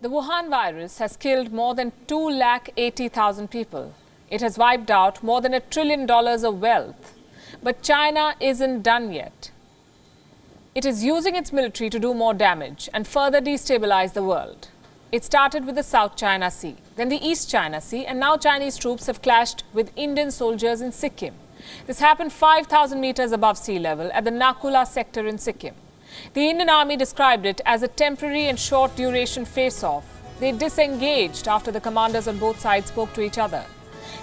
The Wuhan virus has killed more than 280,000 people. It has wiped out more than $1 trillion of wealth. But China isn't done yet. It is using its military to do more damage and further destabilize the world. It started with the South China Sea, then the East China Sea, and now Chinese troops have clashed with Indian soldiers in Sikkim. This happened 5,000 meters above sea level at the Naku sector in Sikkim. The Indian army described it as a temporary and short-duration face-off. They disengaged after the commanders on both sides spoke to each other.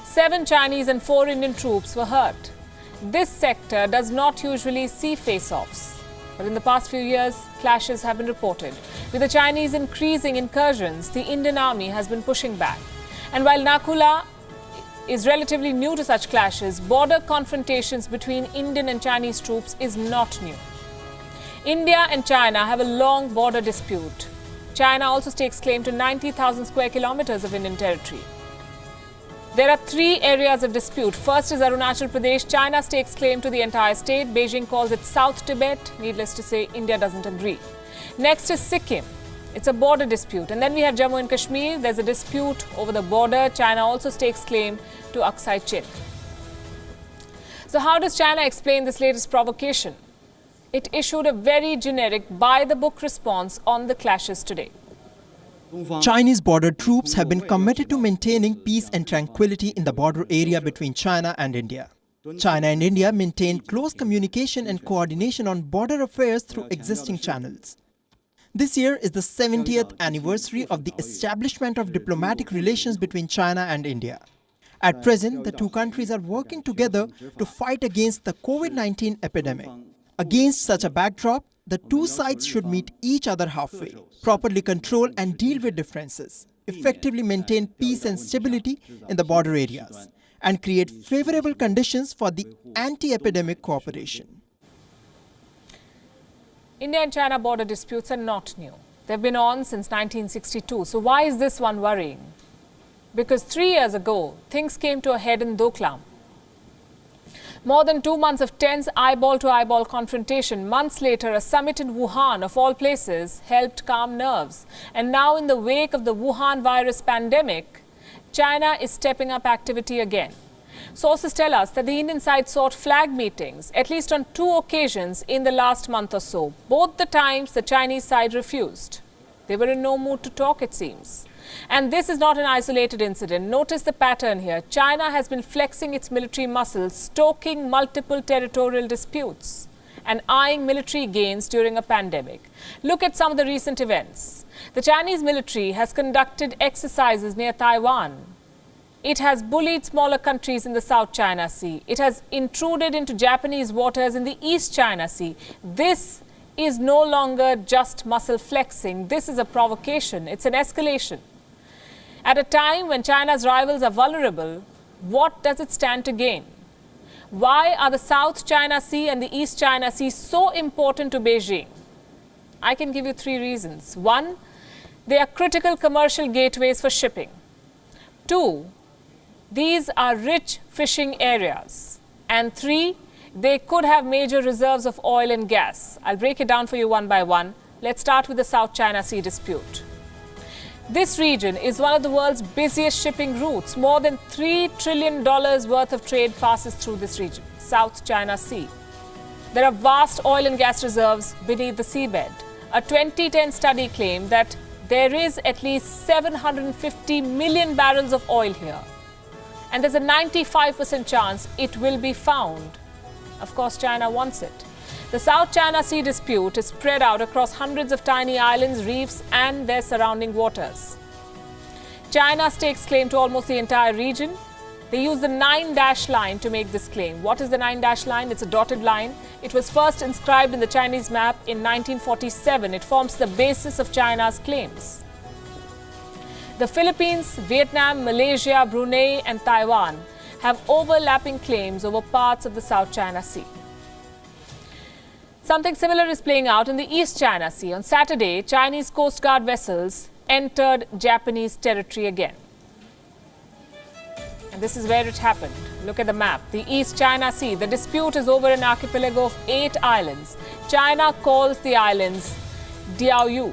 7 Chinese and 4 Indian troops were hurt. This sector does not usually see face-offs, but in the past few years, clashes have been reported. With the Chinese increasing incursions, the Indian army has been pushing back. And while Naku is relatively new to such clashes, border confrontations between Indian and Chinese troops is not new. India and China have a long border dispute. China also stakes claim to 90,000 square kilometers of Indian territory. There are 3 areas of dispute. First is Arunachal Pradesh. China stakes claim to the entire state. Beijing calls it South Tibet. Needless to say, India doesn't agree. Next is Sikkim. It's a border dispute. And then we have Jammu and Kashmir. There's a dispute over the border. China also stakes claim to Aksai Chin. So how does China explain this latest provocation? It issued a very generic, by-the-book response on the clashes today. Chinese border troops have been committed to maintaining peace and tranquility in the border area between China and India. China and India maintain close communication and coordination on border affairs through existing channels. This year is the 70th anniversary of the establishment of diplomatic relations between China and India. At present, the two countries are working together to fight against the COVID-19 epidemic. Against such a backdrop, the two sides should meet each other halfway, properly control and deal with differences, effectively maintain peace and stability in the border areas, and create favorable conditions for the anti-epidemic cooperation. India and China border disputes are not new. They've been on since 1962. So why is this one worrying? Because 3 years ago, things came to a head in Doklam. More than 2 months of tense eyeball-to-eyeball confrontation. Months later, a summit in Wuhan, of all places, helped calm nerves. And now, in the wake of the Wuhan virus pandemic, China is stepping up activity again. Sources tell us that the Indian side sought flag meetings, at least on 2 occasions in the last month or so. Both the times, the Chinese side refused. They were in no mood to talk, it seems. And this is not an isolated incident. Notice the pattern here. China has been flexing its military muscles, stoking multiple territorial disputes and eyeing military gains during a pandemic. Look at some of the recent events. The Chinese military has conducted exercises near Taiwan. It has bullied smaller countries in the South China Sea. It has intruded into Japanese waters in the East China Sea. This is no longer just muscle flexing. This is a provocation. It's an escalation. At a time when China's rivals are vulnerable, what does it stand to gain? Why are the South China Sea and the East China Sea so important to Beijing? I can give you 3 reasons. 1, they are critical commercial gateways for shipping. 2, these are rich fishing areas. And 3, they could have major reserves of oil and gas. I'll break it down for you one by one. Let's start with the South China Sea dispute. This region is one of the world's busiest shipping routes. More than $3 trillion worth of trade passes through this region, South China Sea. There are vast oil and gas reserves beneath the seabed. A 2010 study claimed that there is at least 750 million barrels of oil here. And there's a 95% chance it will be found. Of course, China wants it. The South China Sea dispute is spread out across hundreds of tiny islands, reefs, and their surrounding waters. China stakes claim to almost the entire region. They use the 9-dash line to make this claim. What is the 9-dash line? It's a dotted line. It was first inscribed in the Chinese map in 1947. It forms the basis of China's claims. The Philippines, Vietnam, Malaysia, Brunei, and Taiwan have overlapping claims over parts of the South China Sea. Something similar is playing out in the East China Sea. On Saturday, Chinese Coast Guard vessels entered Japanese territory again. And this is where it happened. Look at the map. The East China Sea. The dispute is over an archipelago of 8 islands. China calls the islands Diaoyu.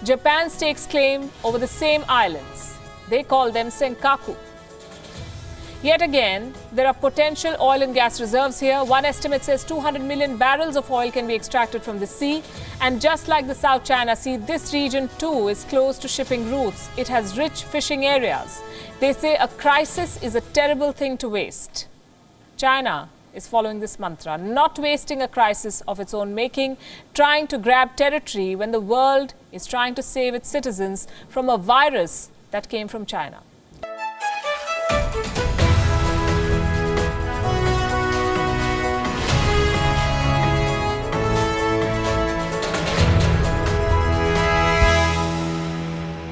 Japan stakes claim over the same islands. They call them Senkaku. Yet again, there are potential oil and gas reserves here. One estimate says 200 million barrels of oil can be extracted from the sea. And just like the South China Sea, this region too is close to shipping routes. It has rich fishing areas. They say a crisis is a terrible thing to waste. China is following this mantra, not wasting a crisis of its own making, trying to grab territory when the world is trying to save its citizens from a virus that came from China.